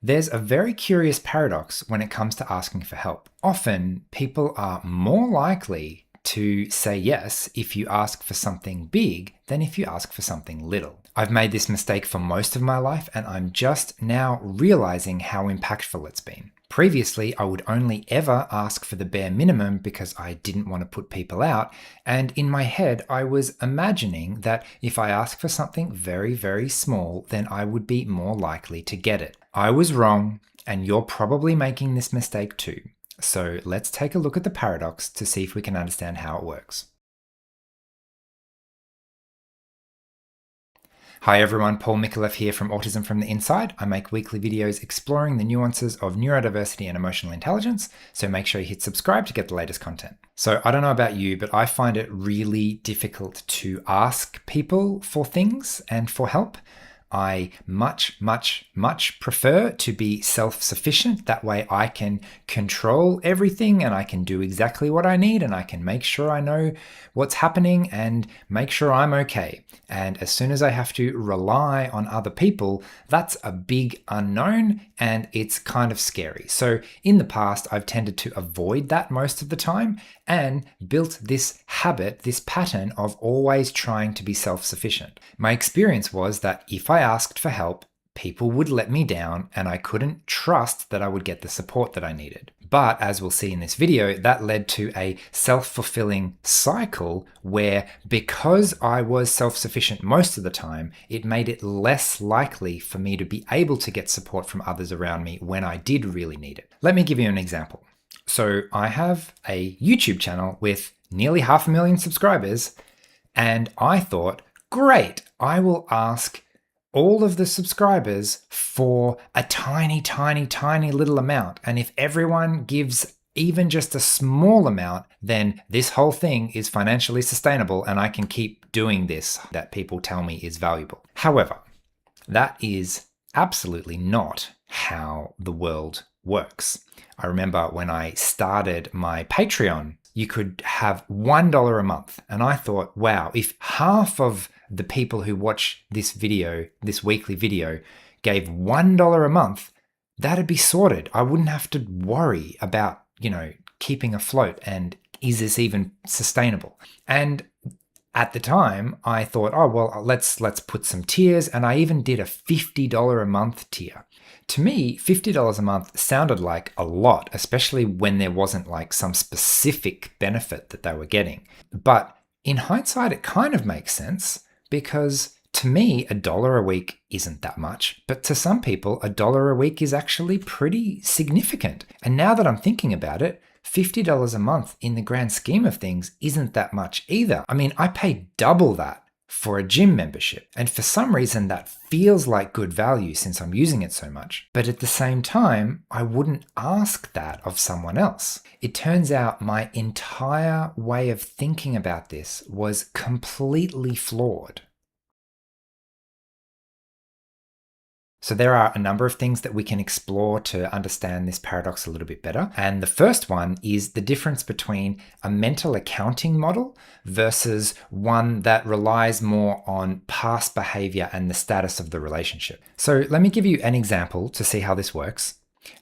There's a very curious paradox when it comes to asking for help. Often, people are more likely to say yes if you ask for something big than if you ask for something little. I've made this mistake for most of my life, and I'm just now realizing how impactful it's been. Previously, I would only ever ask for the bare minimum because I didn't want to put people out, and in my head, I was imagining that if I asked for something very, very small, then I would be more likely to get it. I was wrong, and you're probably making this mistake too. So let's take a look at the paradox to see if we can understand how it works. Hi everyone, Paul Mikulev here from Autism from the Inside. I make weekly videos exploring the nuances of neurodiversity and emotional intelligence, so make sure you hit subscribe to get the latest content. So I don't know about you, but I find it really difficult to ask people for things and for help. I much prefer to be self-sufficient. That way I can control everything and I can do exactly what I need and I can make sure I know what's happening and make sure I'm okay. And as soon as I have to rely on other people, that's a big unknown and it's kind of scary. So in the past, I've tended to avoid that most of the time and built this habit, this pattern of always trying to be self-sufficient. My experience was that if I asked for help, people would let me down and I couldn't trust that I would get the support that I needed. But as we'll see in this video, that led to a self-fulfilling cycle where because I was self-sufficient most of the time, it made it less likely for me to be able to get support from others around me when I did really need it. Let me give you an example. So I have a YouTube channel with nearly 500,000 subscribers, and I thought, great, I will ask all of the subscribers for a tiny little amount. And if everyone gives even just a small amount, then this whole thing is financially sustainable and I can keep doing this that people tell me is valuable. However, that is absolutely not how the world works. I remember when I started my Patreon, you could have $1 a month. And I thought, wow, if half of the people who watch this video, this weekly video, gave $1 a month, that'd be sorted. I wouldn't have to worry about, keeping afloat and is this even sustainable? And at the time, I thought, oh, well, let's put some tiers. And I even did a $50 a month tier. To me, $50 a month sounded like a lot, especially when there wasn't like some specific benefit that they were getting. But in hindsight, it kind of makes sense because to me, $1 a week isn't that much, but to some people, $1 a week is actually pretty significant. And now that I'm thinking about it, $50 a month in the grand scheme of things isn't that much either. I mean, I pay double that for a gym membership. And for some reason, that feels like good value since I'm using it so much. But at the same time, I wouldn't ask that of someone else. It turns out my entire way of thinking about this was completely flawed. So there are a number of things that we can explore to understand this paradox a little bit better. And the first one is the difference between a mental accounting model versus one that relies more on past behavior and the status of the relationship. So let me give you an example to see how this works.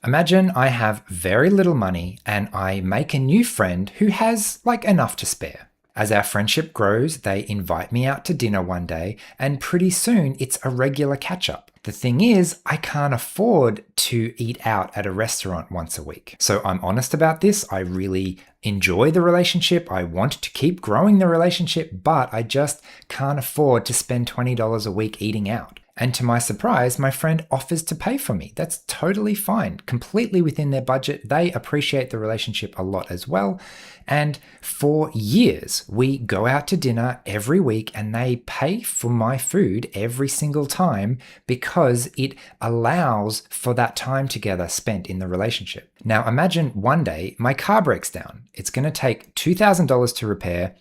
Imagine I have very little money and I make a new friend who has like enough to spare. As our friendship grows, they invite me out to dinner one day, and pretty soon it's a regular catch-up. The thing is, I can't afford to eat out at a restaurant once a week. So I'm honest about this. I really enjoy the relationship. I want to keep growing the relationship, but I just can't afford to spend $20 a week eating out. And to my surprise, my friend offers to pay for me. That's totally fine, completely within their budget. They appreciate the relationship a lot as well. And for years, we go out to dinner every week and they pay for my food every single time because it allows for that time together spent in the relationship. Now, imagine one day my car breaks down. It's going to take $2,000 to repair.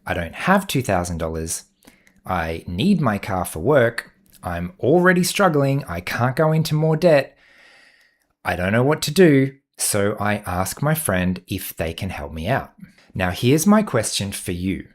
I don't have $2,000. I need my car for work. I'm already struggling. I can't go into more debt. I don't know what to do. So I ask my friend if they can help me out. Now, here's my question for you.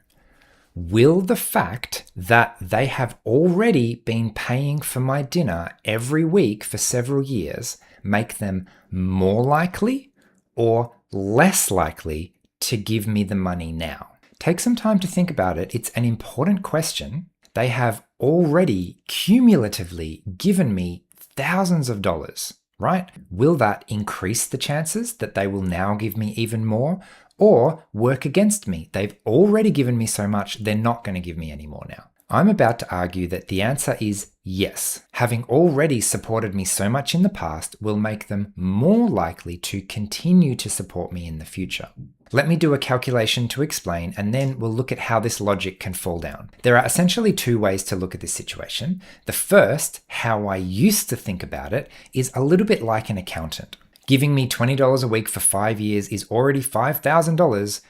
Will the fact that they have already been paying for my dinner every week for several years make them more likely or less likely to give me the money now? Take some time to think about it. It's an important question. They have already cumulatively given me thousands of dollars, right? Will that increase the chances that they will now give me even more, or work against me? They've already given me so much, they're not going to give me any more now. I'm about to argue that the answer is yes. Having already supported me so much in the past will make them more likely to continue to support me in the future. Let me do a calculation to explain, and then we'll look at how this logic can fall down. There are essentially two ways to look at this situation. The first, how I used to think about it, is a little bit like an accountant. Giving me $20 a week for 5 years is already $5,000.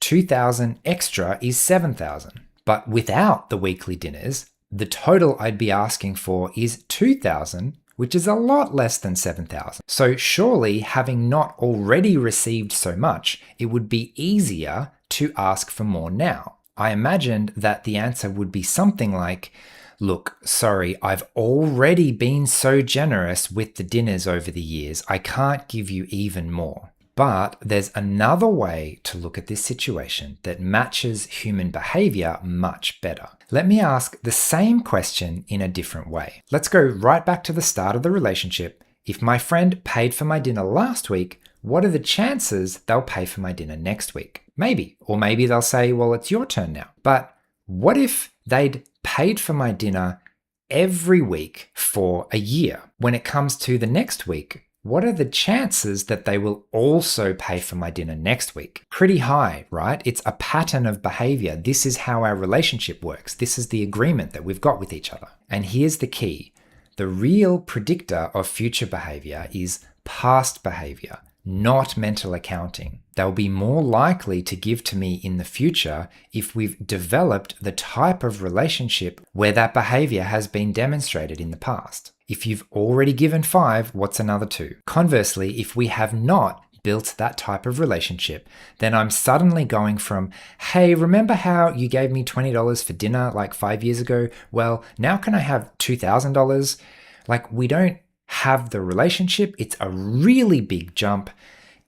$2,000 extra is $7,000. But without the weekly dinners, the total I'd be asking for is $2,000, which is a lot less than $7,000. So surely, having not already received so much, it would be easier to ask for more now. I imagined that the answer would be something like, look, sorry, I've already been so generous with the dinners over the years, I can't give you even more. But there's another way to look at this situation that matches human behavior much better. Let me ask the same question in a different way. Let's go right back to the start of the relationship. If my friend paid for my dinner last week, what are the chances they'll pay for my dinner next week? Maybe. Or maybe they'll say, well, it's your turn now. But what if they'd paid for my dinner every week for a year? When it comes to the next week, what are the chances that they will also pay for my dinner next week? Pretty high, right? It's a pattern of behavior. This is how our relationship works. This is the agreement that we've got with each other. And here's the key. The real predictor of future behavior is past behavior, not mental accounting. They'll be more likely to give to me in the future if we've developed the type of relationship where that behavior has been demonstrated in the past. If you've already given 5, what's another 2? Conversely, if we have not built that type of relationship, then I'm suddenly going from, hey, remember how you gave me $20 for dinner like 5 years ago? Well, now can I have $2,000? Like, we don't have the relationship. It's a really big jump.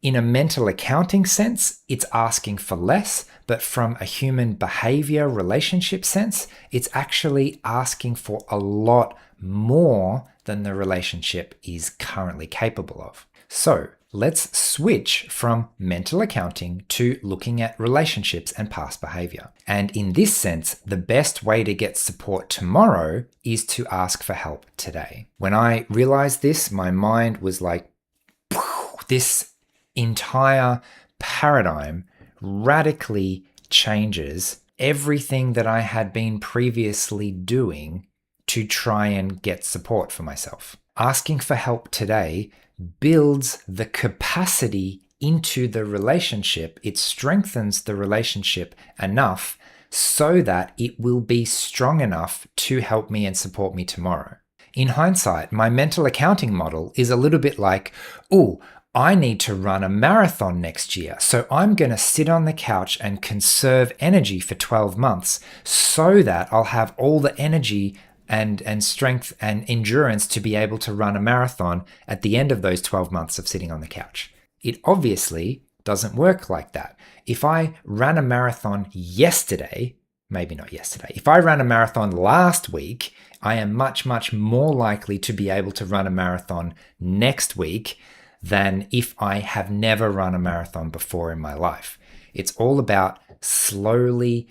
In a mental accounting sense, it's asking for less, but from a human behavior relationship sense, it's actually asking for a lot more than the relationship is currently capable of. So let's switch from mental accounting to looking at relationships and past behavior. And in this sense, the best way to get support tomorrow is to ask for help today. When I realized this, my mind was like, this entire paradigm radically changes everything that I had been previously doing to try and get support for myself. Asking for help today builds the capacity into the relationship. It strengthens the relationship enough so that it will be strong enough to help me and support me tomorrow. In hindsight, my mental accounting model is a little bit like, oh, I need to run a marathon next year, so I'm going to sit on the couch and conserve energy for 12 months so that I'll have all the energy and strength and endurance to be able to run a marathon at the end of those 12 months of sitting on the couch. It obviously doesn't work like that. If I ran a marathon yesterday, maybe not yesterday, if I ran a marathon last week, I am much, much more likely to be able to run a marathon next week than if I have never run a marathon before in my life. It's all about slowly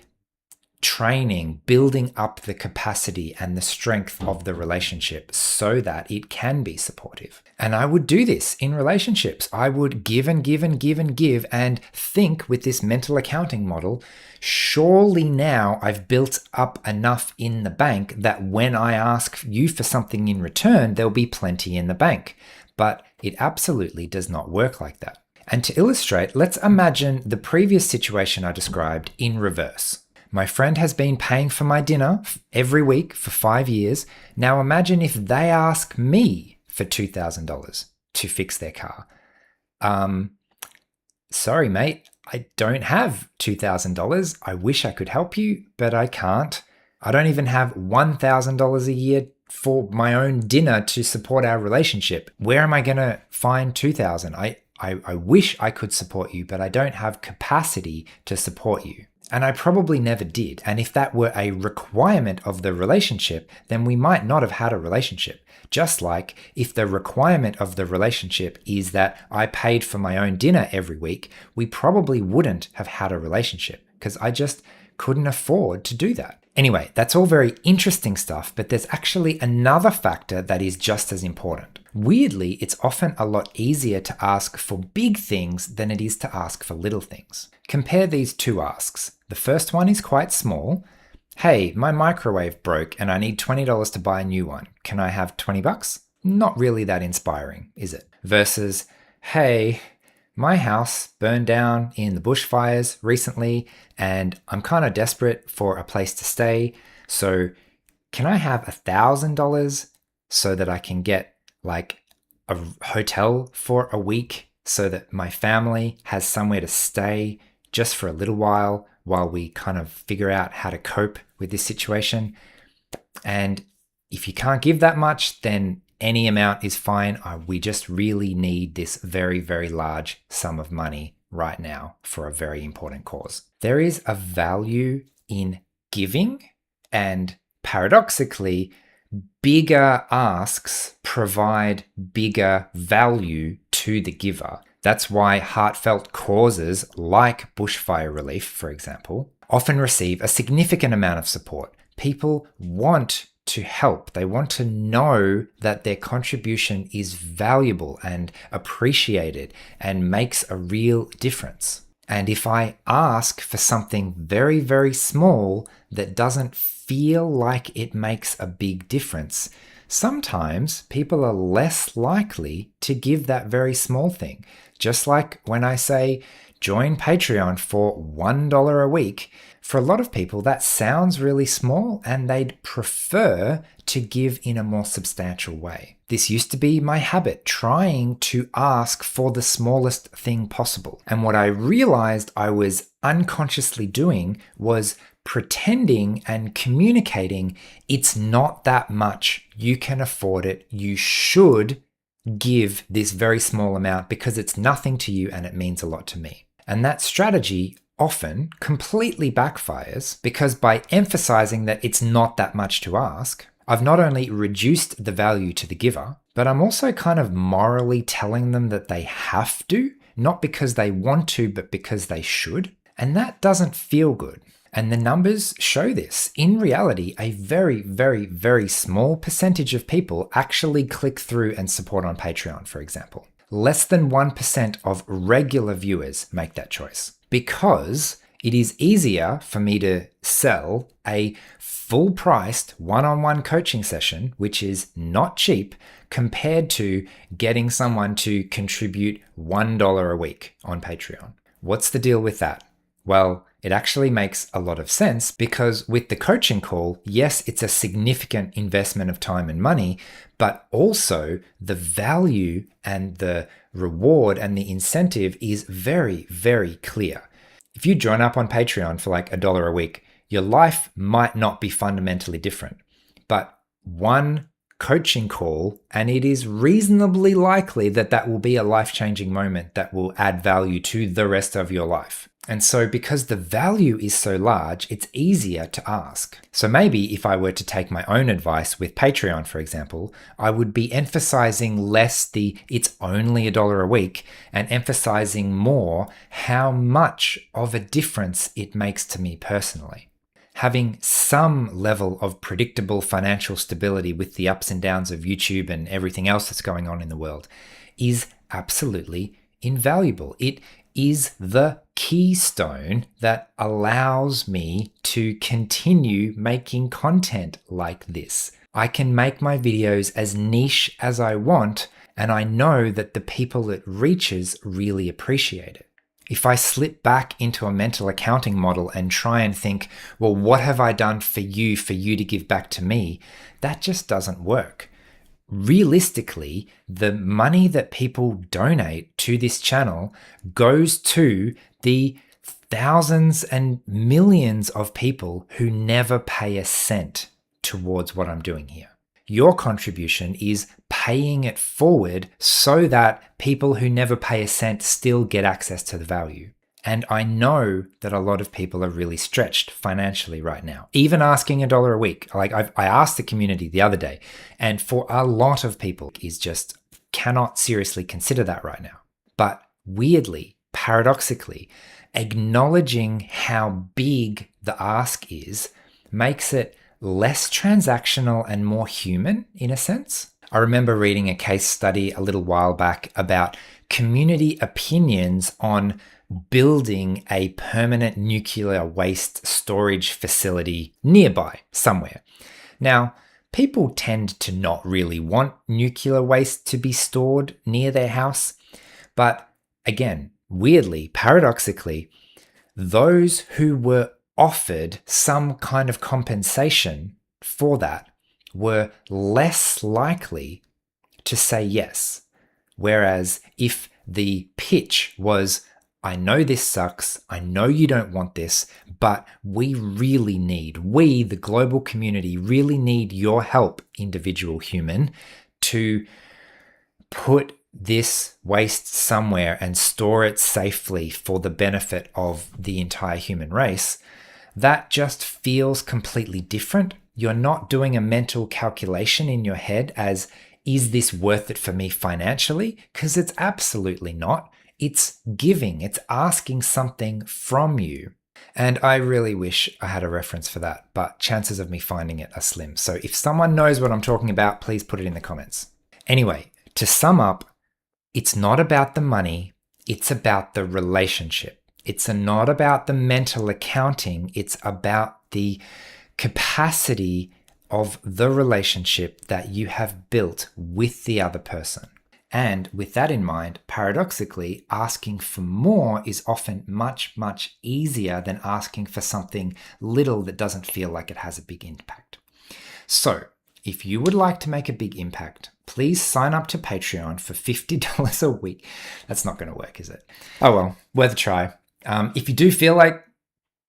training, building up the capacity and the strength of the relationship so that it can be supportive. And I would do this in relationships. I would give and give and give and give and think with this mental accounting model, surely now I've built up enough in the bank that when I ask you for something in return, there'll be plenty in the bank. But it absolutely does not work like that. And to illustrate, let's imagine the previous situation I described in reverse. My friend has been paying for my dinner every week for 5 years. Now imagine if they ask me for $2,000 to fix their car. Sorry, mate, I don't have $2,000. I wish I could help you, but I can't. I don't even have $1,000 a year for my own dinner to support our relationship. Where am I going to find $2,000? I wish I could support you, but I don't have capacity to support you. And I probably never did. And if that were a requirement of the relationship, then we might not have had a relationship. Just like if the requirement of the relationship is that I paid for my own dinner every week, we probably wouldn't have had a relationship because I just couldn't afford to do that. Anyway, that's all very interesting stuff, but there's actually another factor that is just as important. Weirdly, it's often a lot easier to ask for big things than it is to ask for little things. Compare these two asks. The first one is quite small. Hey, my microwave broke and I need $20 to buy a new one. Can I have $20? Not really that inspiring, is it? Versus, hey, my house burned down in the bushfires recently and I'm kind of desperate for a place to stay. So can I have $1,000 so that I can get like a hotel for a week so that my family has somewhere to stay just for a little while we kind of figure out how to cope with this situation? And if you can't give that much, then any amount is fine. We just really need this very, very large sum of money right now for a very important cause. There is a value in giving, and paradoxically, bigger asks provide bigger value to the giver. That's why heartfelt causes like bushfire relief, for example, often receive a significant amount of support. People want to help. They want to know that their contribution is valuable and appreciated and makes a real difference. And if I ask for something very, very small that doesn't feel like it makes a big difference, sometimes people are less likely to give that very small thing. Just like when I say, join Patreon for $1 a week, for a lot of people that sounds really small and they'd prefer to give in a more substantial way. This used to be my habit, trying to ask for the smallest thing possible. And what I realized I was unconsciously doing was pretending and communicating, it's not that much, you can afford it, you should give this very small amount because it's nothing to you and it means a lot to me. And that strategy often completely backfires because by emphasizing that it's not that much to ask, I've not only reduced the value to the giver, but I'm also kind of morally telling them that they have to, not because they want to, but because they should. And that doesn't feel good. And the numbers show this. In reality, a very, very, very small percentage of people actually click through and support on Patreon, for example. Less than 1% of regular viewers make that choice because it is easier for me to sell a full-priced one-on-one coaching session, which is not cheap, compared to getting someone to contribute $1 a week on Patreon. What's the deal with that? Well, it actually makes a lot of sense because with the coaching call, yes, it's a significant investment of time and money, but also the value and the reward and the incentive is very, very clear. If you join up on Patreon for like $1 a week, your life might not be fundamentally different, but one coaching call, and it is reasonably likely that that will be a life-changing moment that will add value to the rest of your life. And so because the value is so large, it's easier to ask. So maybe if I were to take my own advice with Patreon, for example, I would be emphasizing less the it's only $1 a week and emphasizing more how much of a difference it makes to me personally. Having some level of predictable financial stability with the ups and downs of YouTube and everything else that's going on in the world is absolutely invaluable. It is the keystone that allows me to continue making content like this. I can make my videos as niche as I want, and I know that the people it reaches really appreciate it. If I slip back into a mental accounting model and try and think, well, what have I done for you to give back to me? That just doesn't work. realistically, the money that people donate to this channel goes to the thousands and millions of people who never pay a cent towards what I'm doing here. Your contribution is paying it forward so that people who never pay a cent still get access to the value. And I know that a lot of people are really stretched financially right now. Even asking $1 a week. Like I asked the community the other day, and for a lot of people is just cannot seriously consider that right now. But weirdly, paradoxically, acknowledging how big the ask is makes it less transactional and more human in a sense. I remember reading a case study a little while back about community opinions on building a permanent nuclear waste storage facility nearby somewhere. Now, people tend to not really want nuclear waste to be stored near their house, but again, weirdly, paradoxically, those who were offered some kind of compensation for that were less likely to say yes. Whereas if the pitch was, I know this sucks, I know you don't want this, but we, the global community, really need your help, individual human, to put this waste somewhere and store it safely for the benefit of the entire human race, that just feels completely different. You're not doing a mental calculation in your head as, is this worth it for me financially? Because it's absolutely not. It's giving, it's asking something from you. And I really wish I had a reference for that, but chances of me finding it are slim. So if someone knows what I'm talking about, please put it in the comments. Anyway, to sum up, it's not about the money, it's about the relationship. It's not about the mental accounting, it's about the capacity of the relationship that you have built with the other person. And with that in mind, paradoxically, asking for more is often much, much easier than asking for something little that doesn't feel like it has a big impact. So, if you would like to make a big impact, please sign up to Patreon for $50 a week. That's not going to work, is it? Oh well, worth a try. If you do feel like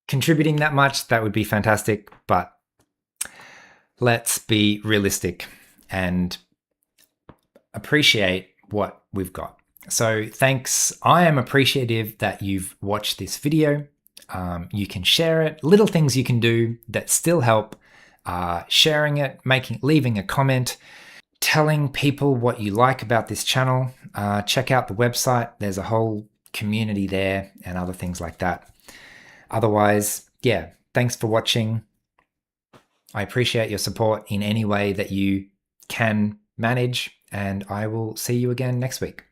contributing that much, that would be fantastic. But let's be realistic and appreciate what we've got. So thanks. I am appreciative that you've watched this video. You can share it. Little things you can do that still help. Sharing it, leaving a comment, telling people what you like about this channel. Check out the website. There's a whole community there and other things like that. Otherwise, yeah, thanks for watching. I appreciate your support in any way that you can manage, and I will see you again next week.